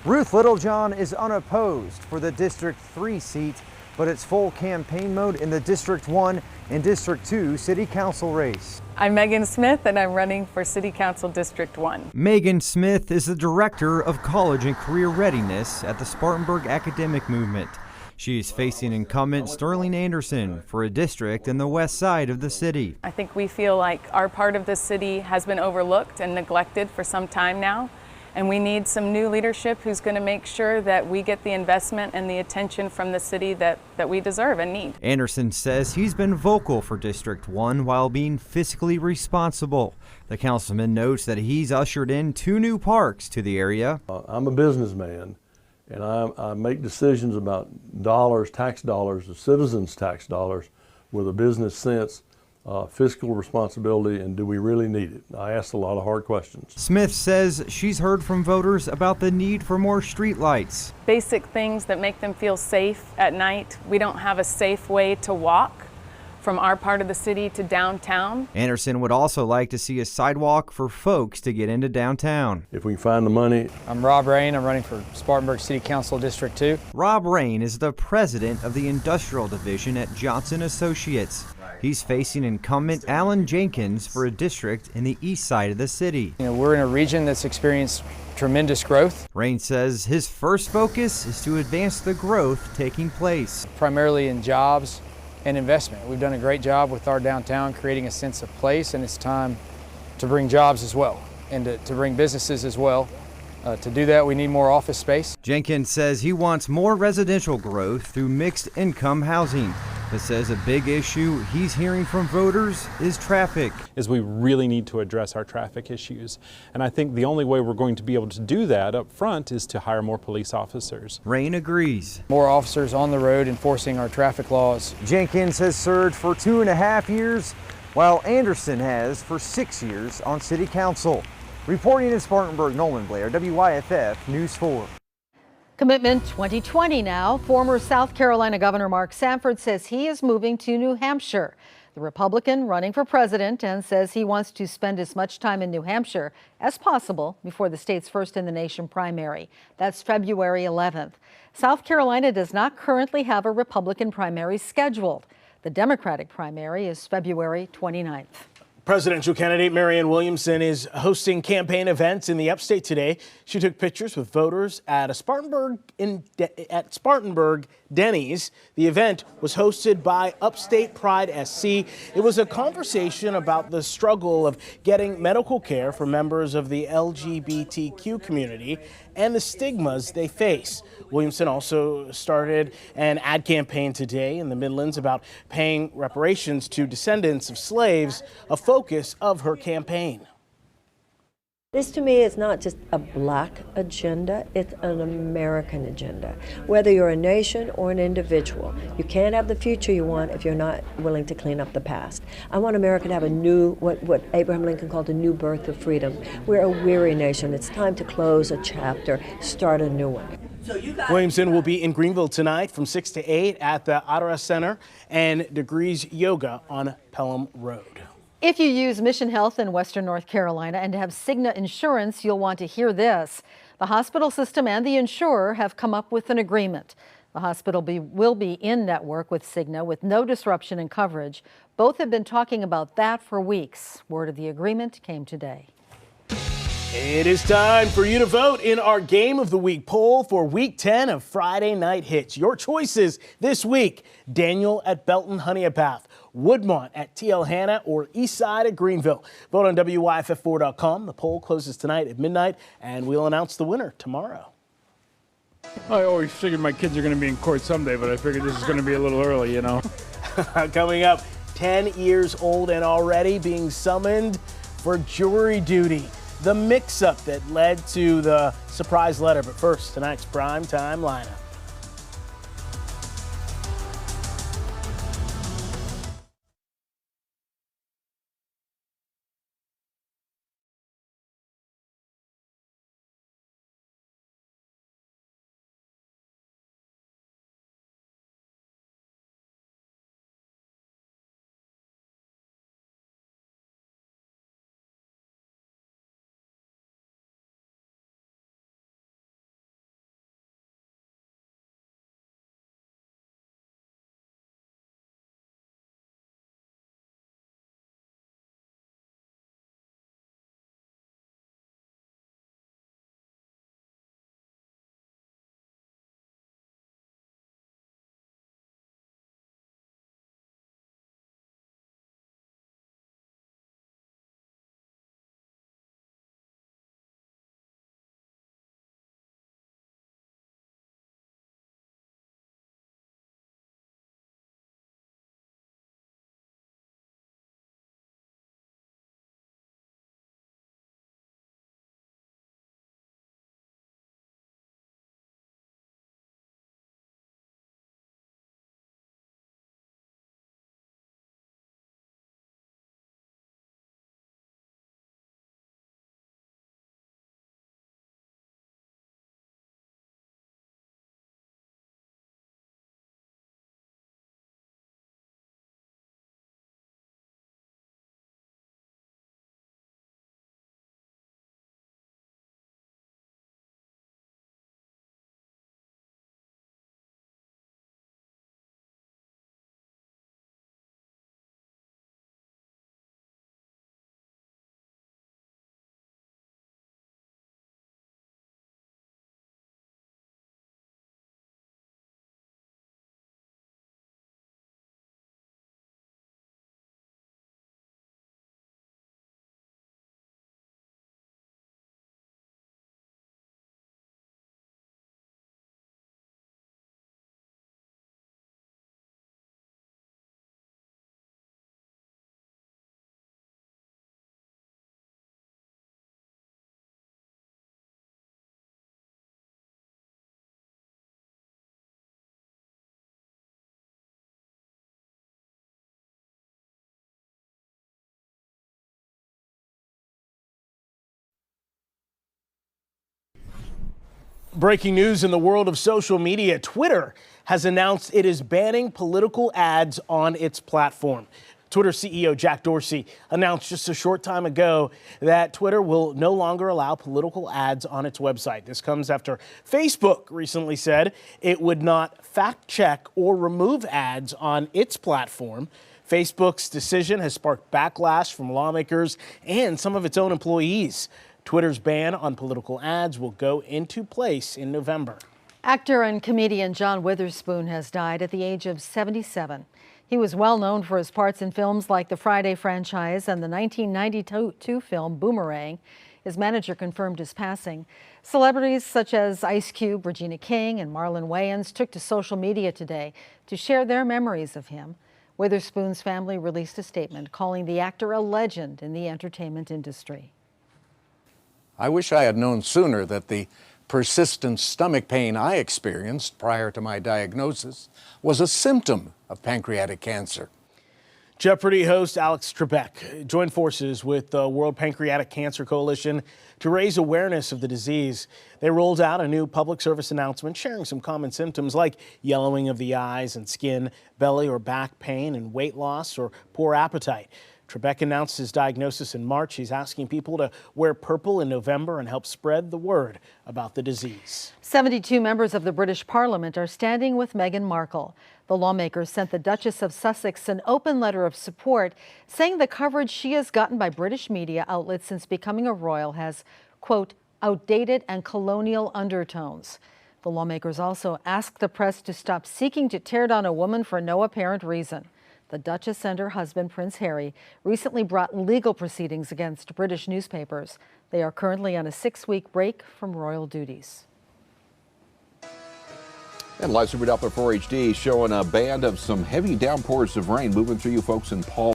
Ruth Littlejohn is unopposed for the District 3 seat, but it's full campaign mode in the District 1 and District 2 City Council race. I'm Megan Smith and I'm running for City Council District 1. Megan Smith is the Director of College and Career Readiness at the Spartanburg Academic Movement. She is facing incumbent Sterling Anderson for a district in the west side of the city. I think we feel like our part of the city has been overlooked and neglected for some time now. And we need some new leadership who's going to make sure that we get the investment and the attention from the city that we deserve and need. Anderson says he's been vocal for District 1 while being fiscally responsible. The councilman notes that he's ushered in 2 new parks to the area. I'm a businessman, and I make decisions about dollars, tax dollars, the citizens' tax dollars, with a business sense. Fiscal responsibility, and do we really need it? I asked a lot of hard questions. Smith says she's heard from voters about the need for more street lights. Basic things that make them feel safe at night. We don't have a safe way to walk from our part of the city to downtown. Anderson would also like to see a sidewalk for folks to get into downtown. If we can find the money. I'm Rob Rain. I'm running for Spartanburg City Council District 2. Rob Rain is the president of the Industrial Division at Johnson Associates. He's facing incumbent Alan Jenkins for a district in the east side of the city. We're in a region that's experienced tremendous growth. Rain says his first focus is to advance the growth taking place. Primarily in jobs and investment. We've done a great job with our downtown creating a sense of place, and it's time to bring jobs as well and to bring businesses as well. To do that, we need more office space. Jenkins says he wants more residential growth through mixed income housing. He says a big issue he's hearing from voters is traffic. We really need to address our traffic issues. And I think the only way we're going to be able to do that up front is to hire more police officers. Rain agrees. More officers on the road enforcing our traffic laws. Jenkins has served for 2.5 years, while Anderson has for 6 years on City Council. Reporting in Spartanburg, Nolan Blair, WYFF News 4. Commitment 2020 now. Former South Carolina Governor Mark Sanford says he is moving to New Hampshire. The Republican running for president and says he wants to spend as much time in New Hampshire as possible before the state's first in the nation primary. That's February 11th. South Carolina does not currently have a Republican primary scheduled. The Democratic primary is February 29th. Presidential candidate Marianne Williamson is hosting campaign events in the upstate today. She took pictures with voters at Spartanburg Denny's. The event was hosted by Upstate Pride SC. It was a conversation about the struggle of getting medical care for members of the LGBTQ community and the stigmas they face. Williamson also started an ad campaign today in the Midlands about paying reparations to descendants of slaves, a focus of her campaign. This to me is not just a black agenda, it's an American agenda. Whether you're a nation or an individual, you can't have the future you want if you're not willing to clean up the past. I want America to have a new, what Abraham Lincoln called a new birth of freedom. We're a weary nation. It's time to close a chapter, start a new one. Williamson will be in Greenville tonight from 6 to 8 at the Adara Center and Degrees Yoga on Pelham Road. If you use Mission Health in Western North Carolina and have Cigna insurance, you'll want to hear this. The hospital system and the insurer have come up with an agreement. The hospital will be in network with Cigna with no disruption in coverage. Both have been talking about that for weeks. Word of the agreement came today. It is time for you to vote in our Game of the Week poll for Week 10 of Friday Night Hits. Your choices this week: Daniel at Belton Honeypath, Woodmont at TL Hanna, or Eastside at Greenville. Vote on WYFF4.com. The poll closes tonight at midnight, and we'll announce the winner tomorrow. I always figured my kids are going to be in court someday, but I figured this is going to be a little early, you know. Coming up, 10 years old and already being summoned for jury duty. The mix-up that led to the surprise letter. But first, tonight's primetime lineup. Breaking news in the world of social media. Twitter has announced it is banning political ads on its platform. Twitter CEO Jack Dorsey announced just a short time ago that Twitter will no longer allow political ads on its website. This comes after Facebook recently said it would not fact check or remove ads on its platform. Facebook's decision has sparked backlash from lawmakers and some of its own employees. Twitter's ban on political ads will go into place in November. Actor and comedian John Witherspoon has died at the age of 77. He was well known for his parts in films like the Friday franchise and the 1992 film Boomerang. His manager confirmed his passing. Celebrities such as Ice Cube, Regina King, and Marlon Wayans took to social media today to share their memories of him. Witherspoon's family released a statement calling the actor a legend in the entertainment industry. I wish I had known sooner that the persistent stomach pain I experienced prior to my diagnosis was a symptom of pancreatic cancer. Jeopardy host Alex Trebek joined forces with the World Pancreatic Cancer Coalition to raise awareness of the disease. They rolled out a new public service announcement sharing some common symptoms like yellowing of the eyes and skin, belly or back pain, and weight loss or poor appetite. Trebek announced his diagnosis in March. He's asking people to wear purple in November and help spread the word about the disease. 72 members of the British Parliament are standing with Meghan Markle. The lawmakers sent the Duchess of Sussex an open letter of support, saying the coverage she has gotten by British media outlets since becoming a royal has, quote, outdated and colonial undertones. The lawmakers also asked the press to stop seeking to tear down a woman for no apparent reason. The Duchess and her husband, Prince Harry, recently brought legal proceedings against British newspapers. They are currently on a 6-week break from royal duties. And live super Doppler 4 HD showing a band of some heavy downpours of rain moving through you folks in Paul.